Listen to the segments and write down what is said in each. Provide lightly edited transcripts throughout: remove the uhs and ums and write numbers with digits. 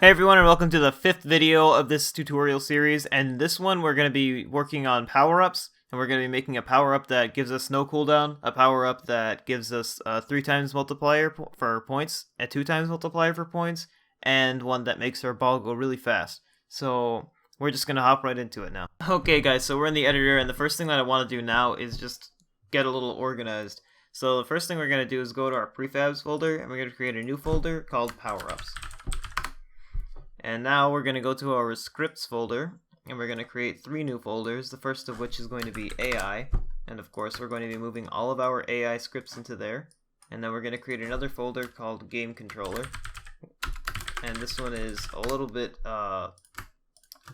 Hey everyone, and welcome to the 5th video of this tutorial series, and this one we're going to be working on power-ups, and we're going to be making a power-up that gives us no cooldown, a power-up that gives us a 3 times multiplier for points, a 2 times multiplier for points, and one that makes our ball go really fast. So we're just going to hop right into it now. Okay guys, so we're in the editor, and the first thing that I want to do now is just get a little organized. So the first thing we're going to do is go to our prefabs folder, and we're going to create a new folder called Powerups. And now we're going to go to our scripts folder, and we're going to create 3 new folders, the first of which is going to be AI, and of course we're going to be moving all of our AI scripts into there. And then we're going to create another folder called Game Controller, and this one is a little bit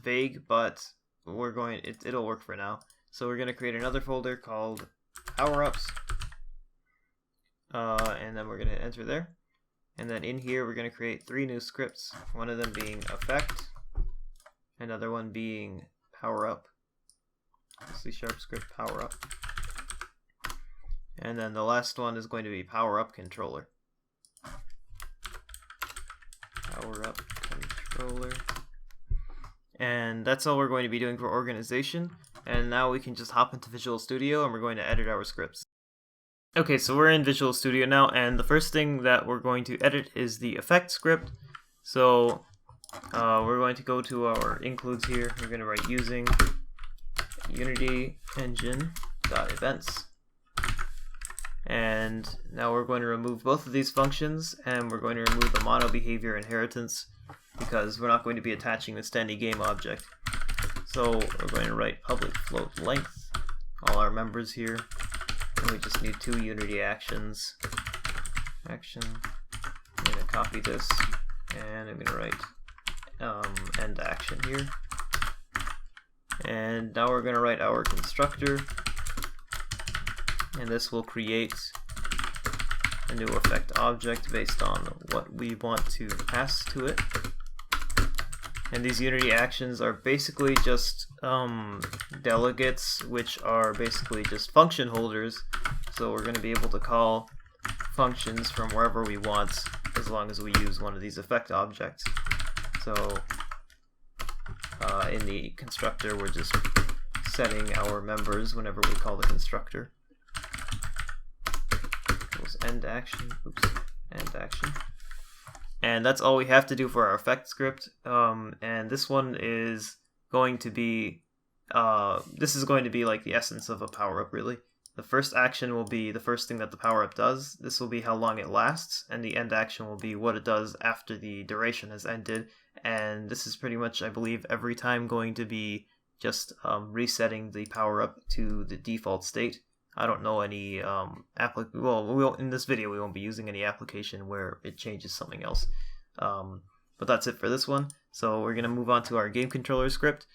vague, but it'll work for now. So we're going to create another folder called Powerups, and then we're going to enter there. And then in here we're going to create 3 new scripts, one of them being Effect, another one being Powerup, C# script Powerup, and then the last one is going to be Powerup Controller. Powerup Controller. And that's all we're going to be doing for organization, and now we can just hop into Visual Studio and we're going to edit our scripts. Okay, so we're in Visual Studio now, and the first thing that we're going to edit is the effect script. So we're going to go to our includes here. We're going to write using Unity engine.events. And now we're going to remove both of these functions, and we're going to remove the mono behavior inheritance because we're not going to be attaching this to any game object. So we're going to write public float length, all our members here. And we just need 2 Unity actions. I'm going to copy this, and I'm going to write end action here. And now we're going to write our constructor, and this will create a new effect object based on what we want to pass to it. And these Unity actions are basically just delegates, which are basically just function holders. So we're going to be able to call functions from wherever we want as long as we use one of these effect objects. So in the constructor, we're just setting our members whenever we call the constructor. End action. End action. And that's all we have to do for our effect script. And this one is going to be this is going to be like the essence of a power-up, really. The first action will be the first thing that the power-up does. This will be how long it lasts, and the end action will be what it does after the duration has ended. And this is pretty much, I believe, every time going to be just resetting the power-up to the default state. I don't know any in this video we won't be using any application where it changes something else. But that's it for this one. So we're going to move on to our game controller script.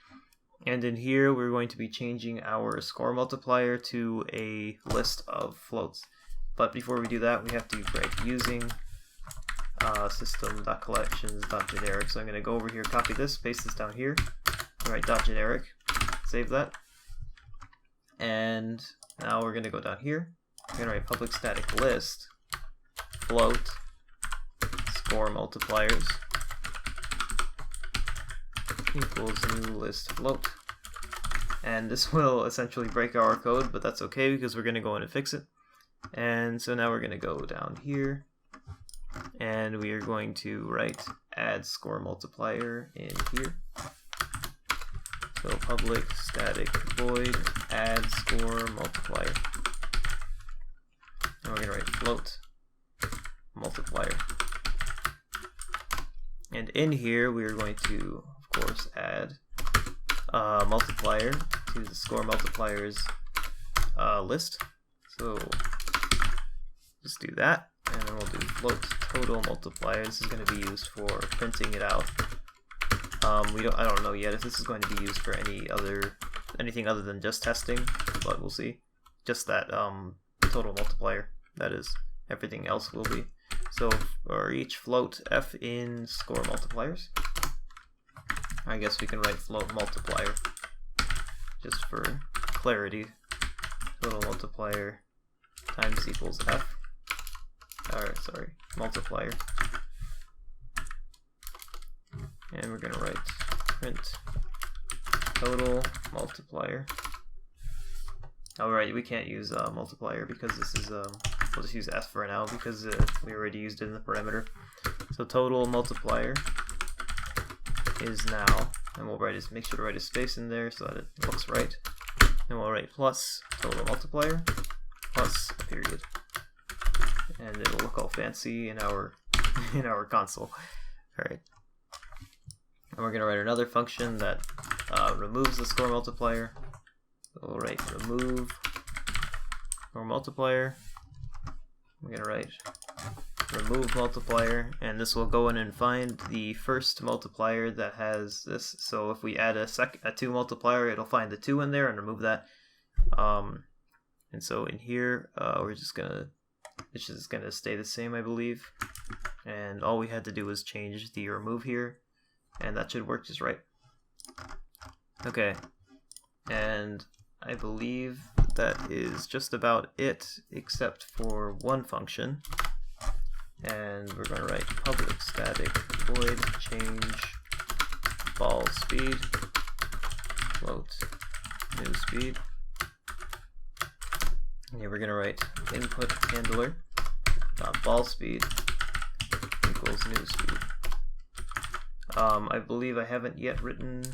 And in here we're going to be changing our score multiplier to a list of floats. But before we do that, we have to write using system.collections.generic. So I'm going to go over here, copy this, paste this down here, write .generic, save that. And now we're going to go down here. We're going to write public static list float score multipliers equals new list float. And this will essentially break our code, but that's okay because we're going to go in and fix it. And so now we're going to go down here, and we are going to write add score multiplier in here. So public static void add score multiplier. And we're going to write float multiplier. And in here we are going to, of course, add multiplier to the score multipliers list. So just do that, and then we'll do float total multiplier. This is going to be used for printing it out. I don't know yet if this is going to be used for anything other than just testing, but we'll see. Just that total multiplier, that is. Everything else will be. So for each float f in score multipliers, I guess we can write float multiplier just for clarity. Total multiplier times equals f. Multiplier and we're going to write print total multiplier. Alright, we can't use multiplier because this is, we'll just use S for now because we already used it in the parameter. So total multiplier is now, and we'll make sure to write a space in there so that it looks right. And we'll write plus total multiplier plus a period. And it'll look all fancy in our console. Alright. And we're going to write another function that removes the score multiplier. We'll write remove score multiplier. We're going to write remove multiplier, and this will go in and find the first multiplier that has this. So if we add a 2 multiplier, it'll find the 2 in there and remove that. And so in here, it's just gonna stay the same, I believe. And all we had to do was change the remove here, and that should work just right. Okay, and I believe that is just about it, except for one function. And we're going to write public static void change ball speed float new speed. And here we're going to write input handler ball speed equals new speed. I believe I haven't yet written.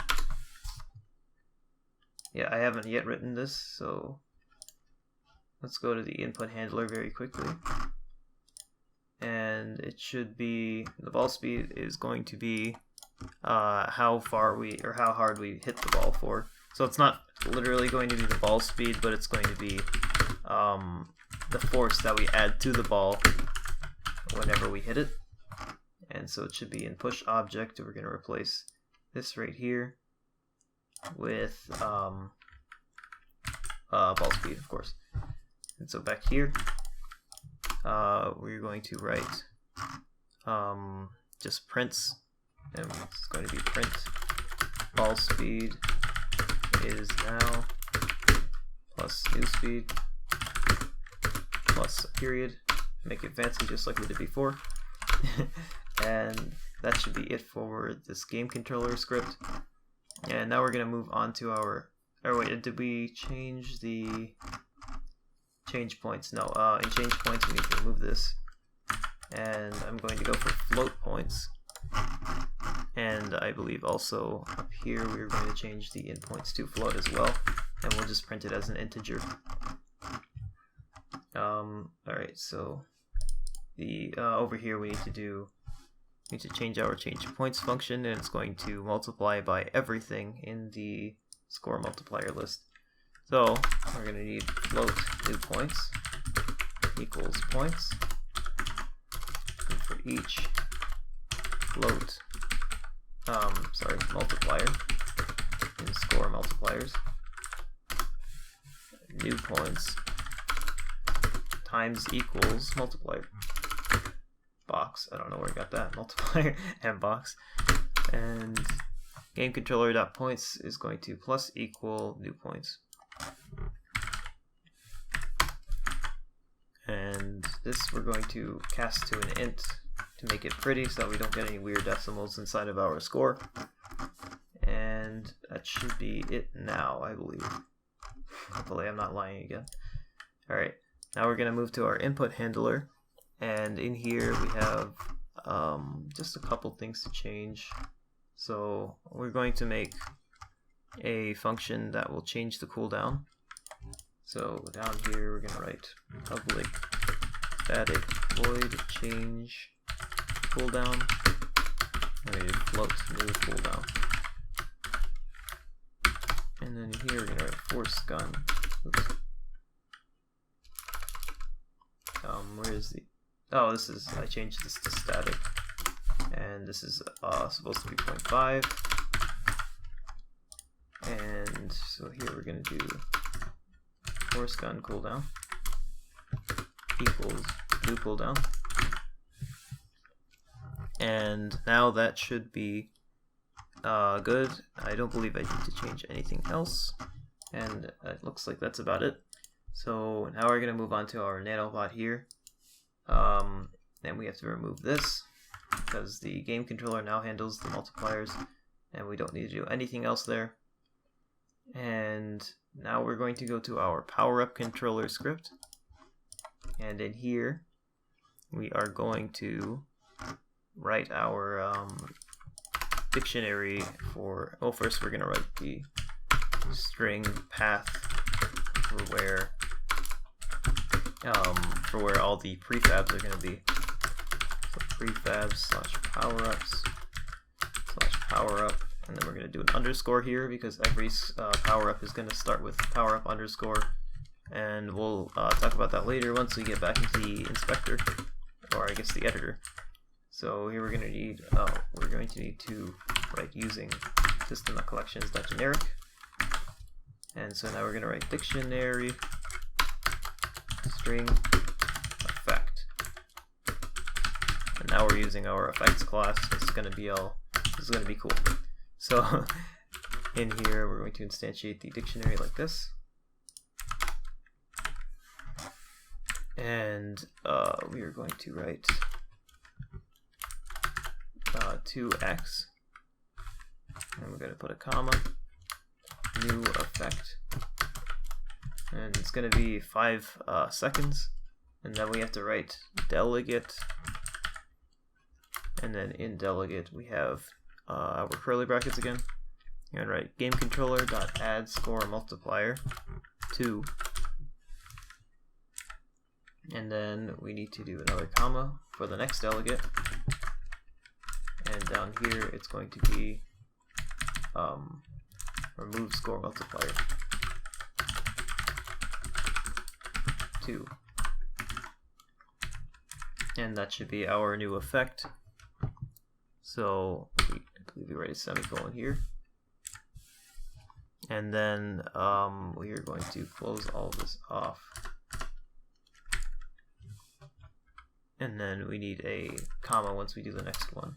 Yeah, I haven't yet written this, so let's go to the input handler very quickly. And it should be, the ball speed is going to be how hard we hit the ball for. So it's not literally going to be the ball speed, but it's going to be the force that we add to the ball whenever we hit it. And so it should be in push object. We're going to replace this right here with ball speed, of course. And so back here, we're going to write just prints, and it's going to be print ball speed is now plus new speed plus a period. Make it fancy just like we did before. And that should be it for this game controller script. And now we're going to move on to our, or wait, did we change the change points? No, in change points we need to remove this. And I'm going to go for float points. And I believe also up here we're going to change the in points to float as well. And we'll just print it as an integer. Alright, so the over here we need to change our change points function, and it's going to multiply by everything in the score multiplier list. So we're going to need float new points equals points, and for each float multiplier in score multipliers, new points times equals multiplier box. I don't know where I got that. Multiplier and box. And game controller.points is going to plus equal new points. And this we're going to cast to an int to make it pretty so that we don't get any weird decimals inside of our score. And that should be it now, I believe. Hopefully I'm not lying again. Alright, now we're going to move to our input handler. And in here we have just a couple things to change. So we're going to make a function that will change the cooldown. So down here we're going to write public static void change cooldown. And we float new cooldown. And then here we're going to write force gun. Oops. Where is the... Oh, this is, I changed this to static, and this is supposed to be 0.5, and so here we're going to do force gun cooldown equals new cooldown, and now that should be good. I don't believe I need to change anything else, and it looks like that's about it. So now we're going to move on to our nanobot here. And we have to remove this, because the game controller now handles the multipliers and we don't need to do anything else there. And now we're going to go to our Powerup controller script, and in here we are going to write our dictionary for, well, first we're going to write the string path for where all the prefabs are going to be. So prefabs slash powerups slash powerup, and then we're going to do an underscore here because every powerup is going to start with powerup underscore, and we'll talk about that later once we get back into the inspector, or I guess the editor. So here we're going to need to write using system.collections.generic, and so now we're going to write dictionary string effect, and now we're using our effects class. This is going to be cool. So in here we're going to instantiate the dictionary like this, and we are going to write 2x, and we're going to put a comma, new effect, and it's going to be 5 seconds, and then we have to write delegate, and then in delegate we have our curly brackets again. You're going to write game controller dot add score multiplier 2, and then we need to do another comma for the next delegate, and down here it's going to be remove score multiplier 2, and that should be our new effect. So I believe we write a semicolon here, and then we are going to close all of this off, and then we need a comma once we do the next one,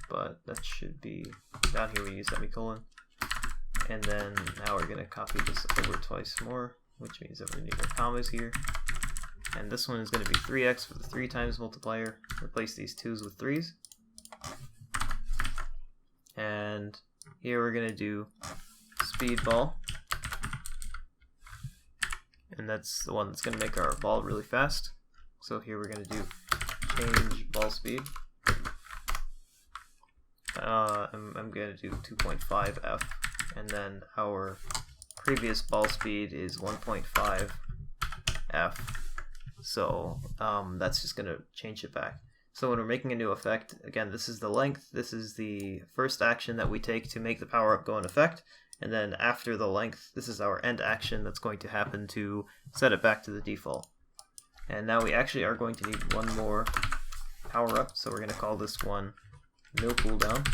but that should be down here. We use semicolon, and then now we're going to copy this over twice more, which means that we need our commas here, and this one is going to be 3x for the 3 times multiplier. Replace these 2's with 3's, and here we're going to do speedball, and that's the one that's going to make our ball really fast. So here we're going to do change ball speed. I'm going to do 2.5 f, and then our previous ball speed is 1.5 f, so that's just going to change it back. So when we're making a new effect, again, this is the length, this is the first action that we take to make the power-up go in effect, and then after the length, this is our end action that's going to happen to set it back to the default. And now we actually are going to need one more power-up, so we're going to call this one no cooldown.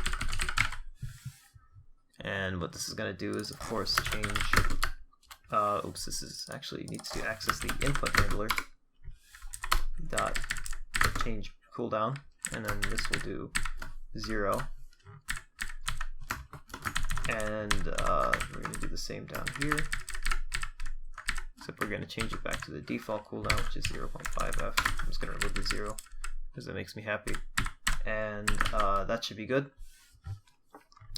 And what this is going to do is, of course, change, this is actually needs to access the input handler dot change cooldown, and then this will do 0, and we're going to do the same down here, except we're going to change it back to the default cooldown, which is 0.5f. I'm just going to remove the 0 because it makes me happy, and that should be good.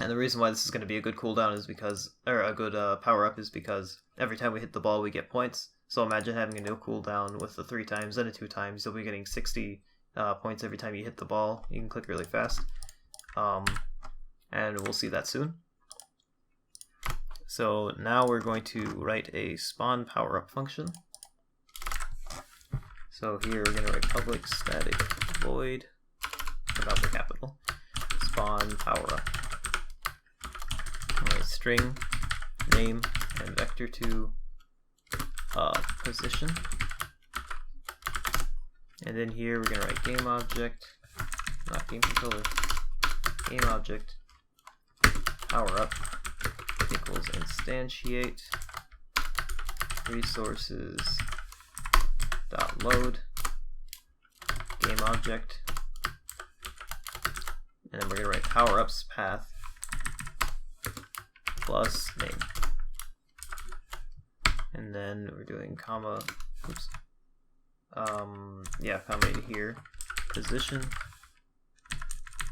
And the reason why this is going to be a good cooldown is because, or a good power up, is because every time we hit the ball we get points. So imagine having a no cooldown with the 3 times and a 2 times, you'll be getting 60 points every time you hit the ball. You can click really fast, and we'll see that soon. So now we're going to write a spawn power up function. So here we're going to write public static void, without the capital, spawn power up. String name and vector2 position, and then here we're going to write game object, not game controller, game object power up equals instantiate resources dot load game object, and then we're going to write powerups path plus name, and then we're doing comma, comma in here, position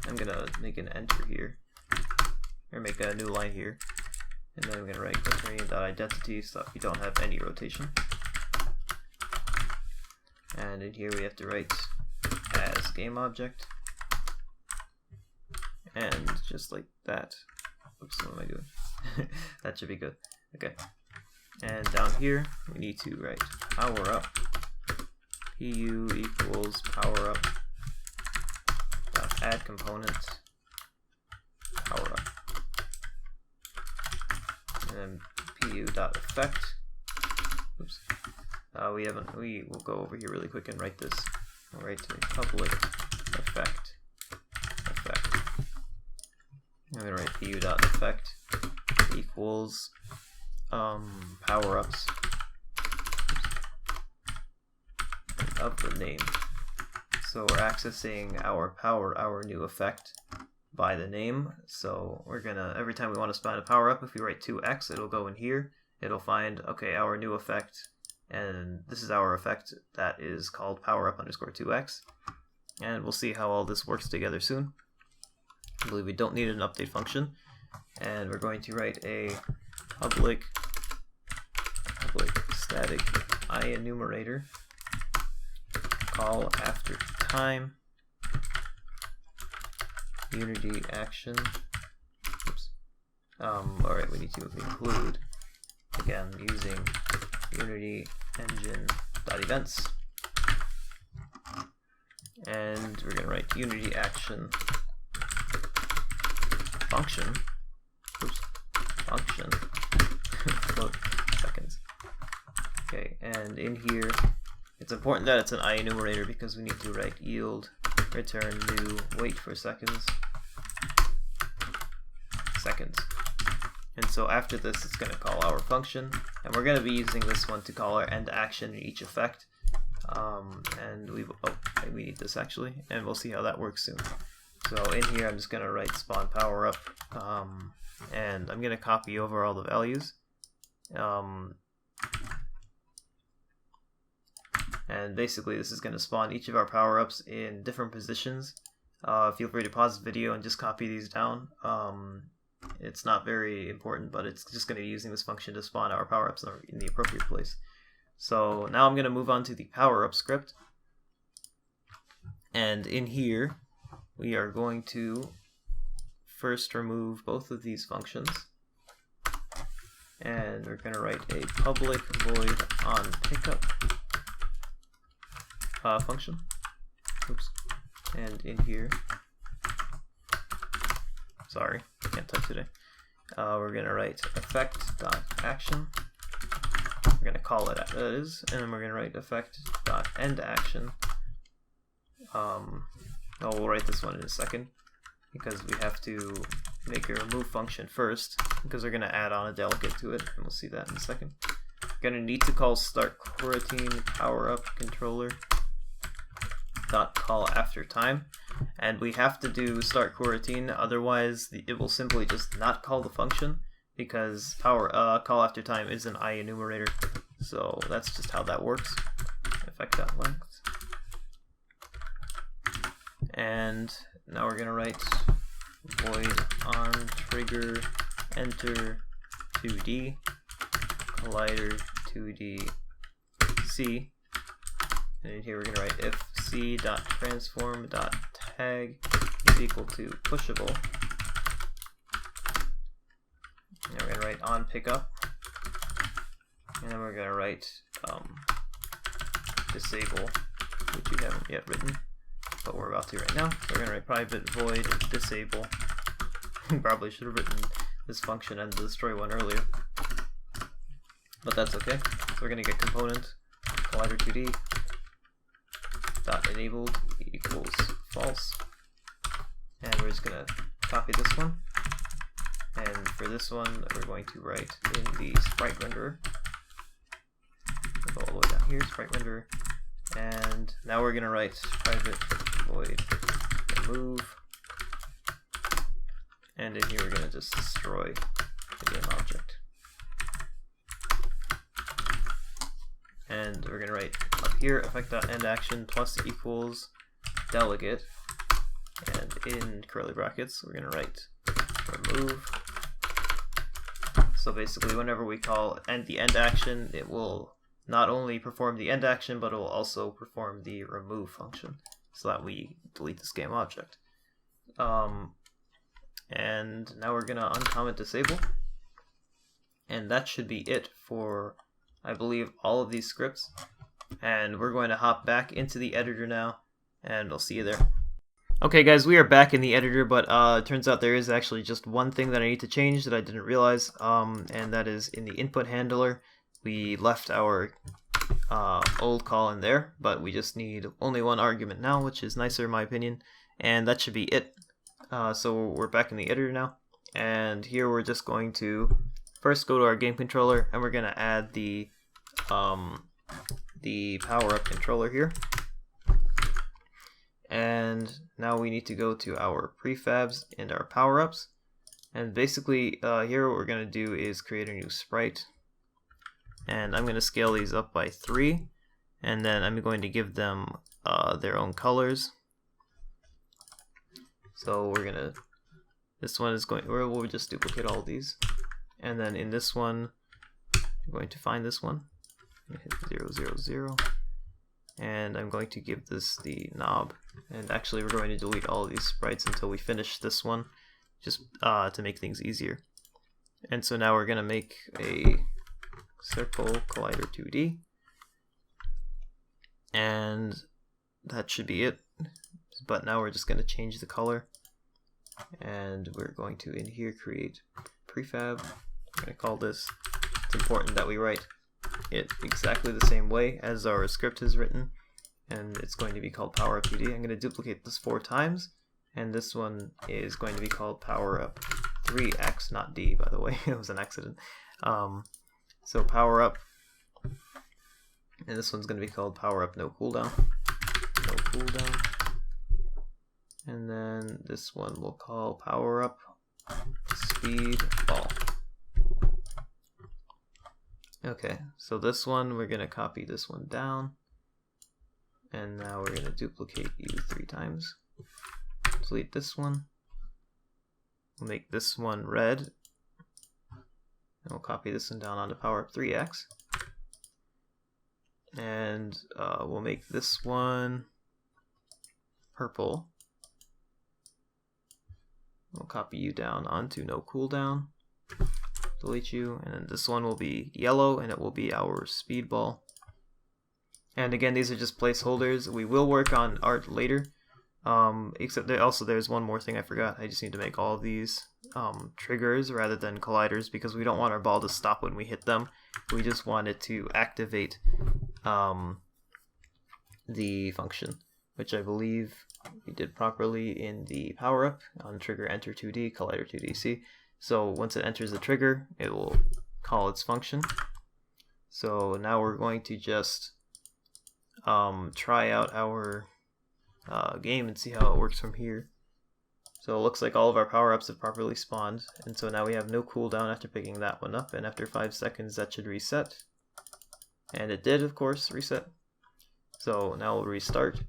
I'm gonna make an enter here, or make a new line here, and then I'm gonna write quaternion.identity so you don't have any rotation. And in here we have to write as game object, and just like that. Oops, what am I doing? That should be good. Okay. And down here we need to write Powerup. PU equals Powerup dot add component Powerup. And then PU dot effect. Oops. We will go over here really quick and write this. We'll write a public effect. I'm gonna write PU dot effect equals Powerups of the name. So we're accessing our new effect by the name. So we're gonna, every time we want to spawn a Powerup, if we write 2x, it'll go in here. It'll find, okay, our new effect, and this is our effect that is called Powerup underscore 2x. And we'll see how all this works together soon. I believe we don't need an update function, and we're going to write a public static IEnumerator call after time unity action. Oops. Alright, we need to include, again, using unity engine.events, and we're going to write unity action function. Oops. Function. Float seconds. Okay, and in here, it's important that it's an IEnumerator because we need to write yield return new wait for seconds. And so after this, it's going to call our function, and we're going to be using this one to call our end action in each effect. And we need this actually, and we'll see how that works soon. So in here, I'm just going to write spawn Powerup, and I'm going to copy over all the values. And basically, this is going to spawn each of our Powerups in different positions. Feel free to pause the video and just copy these down. It's not very important, but it's just going to be using this function to spawn our Powerups in the appropriate place. So now I'm going to move on to the Powerup script. And in here, we are going to first remove both of these functions. And we're going to write a public void on pickup function. Oops. And in here, sorry, can't type today. We're going to write effect.action. We're going to call it as, and then we're going to write effect.endAction. We'll write this one in a second because we have to make a remove function first because we're going to add on a delegate to it, and we'll see that in a second. We're going to need to call start coroutine Powerup controller dot call after time, and we have to do start coroutine, otherwise it will simply just not call the function because call after time is an IEnumerator. So that's just how that works. Effect.length. And now we're gonna write void on trigger enter 2D collider 2D C. And in here we're going to write if c.transform.tag is equal to pushable. And we're going to write on pickup. And then we're going to write disable, which we haven't yet written, but we're about to right now. So we're going to write private void disable. Probably should have written this function and the destroy one earlier, but that's okay. So we're going to get component collider 2D dot enabled equals false, and we're just going to copy this one, and for this one we're going to write in the sprite renderer. Go all the way down here, sprite renderer, and now we're going to write private void remove, and in here we're going to just destroy the game object. And we're going to write up here effect.endAction plus equals delegate, and in curly brackets, we're going to write remove. So basically, whenever we call the end action, it will not only perform the end action, but it will also perform the remove function, so that we delete this game object. And now we're going to uncomment disable. And that should be it for, I believe, all of these scripts. And we're going to hop back into the editor now, and I'll see you there. Okay guys, we are back in the editor, but it turns out there is actually just one thing that I need to change that I didn't realize, and that is in the input handler. We left our old call in there, but we just need only one argument now, which is nicer in my opinion, and that should be it. So we're back in the editor now, and here we're just going to first go to our game controller, and we're going to add the Powerup controller here. And now we need to go to our prefabs and our Powerups. And basically here what we're going to do is create a new sprite. And I'm going to scale these up by 3. And then I'm going to give them their own colors. So we're going to, this one is going, we'll just duplicate all of these. And then in this one, I'm going to find this one. Hit 0, 0, 0. And I'm going to give this the knob, and actually we're going to delete all of these sprites until we finish this one, just to make things easier. And so now we're going to make a circle collider 2D, and that should be it. But now we're just going to change the color, and we're going to in here create prefab. I'm going to call this, it's important that we write it exactly the same way as our script is written, and it's going to be called Powerup 2D. I'm going to duplicate this 4 times, and this one is going to be called Powerup 3x, not D, by the way. It was an accident. So Powerup, and this one's going to be called Powerup no cooldown. No cooldown. And then this one we'll call Powerup speed ball. Okay, so this one, we're going to copy this one down, and now we're going to duplicate you 3 times. Delete this one. We'll make this one red, and we'll copy this one down onto Powerup 3x. And we'll make this one purple. We'll copy you down onto no cooldown. Delete you, and then this one will be yellow, and it will be our speedball. And again, these are just placeholders. We will work on art later, except there's one more thing I forgot. I just need to make all of these triggers rather than colliders, because we don't want our ball to stop when we hit them. We just want it to activate the function, which I believe we did properly in the Powerup on trigger enter 2D, collider 2DC. So once it enters the trigger, it will call its function. So now we're going to just try out our game and see how it works from here. So it looks like all of our power-ups have properly spawned, and so now we have no cooldown after picking that one up, and after 5 seconds that should reset. And it did, of course, reset. So now we'll restart,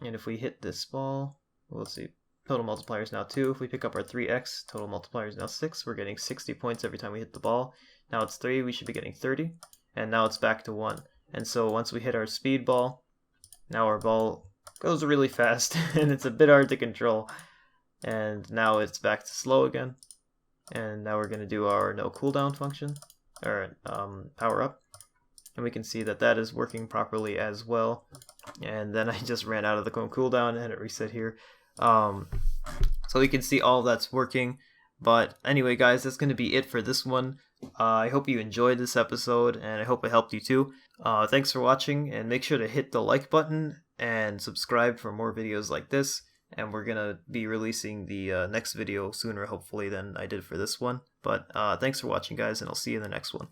and if we hit this ball, we'll see. Total multiplier is now 2. If we pick up our 3x, total multiplier is now 6. We're getting 60 points every time we hit the ball. Now it's 3, we should be getting 30. And now it's back to 1. And so once we hit our speed ball, now our ball goes really fast, and it's a bit hard to control. And now it's back to slow again. And now we're going to do our no cooldown function, or power up. And we can see that that is working properly as well. And then I just ran out of the cooldown and it reset here. So we can see all that's working. But anyway guys, that's going to be it for this one. I hope you enjoyed this episode, and I hope it helped you too. Thanks for watching, and make sure to hit the like button and subscribe for more videos like this. And we're going to be releasing the next video sooner hopefully than I did for this one. But thanks for watching guys, and I'll see you in the next one.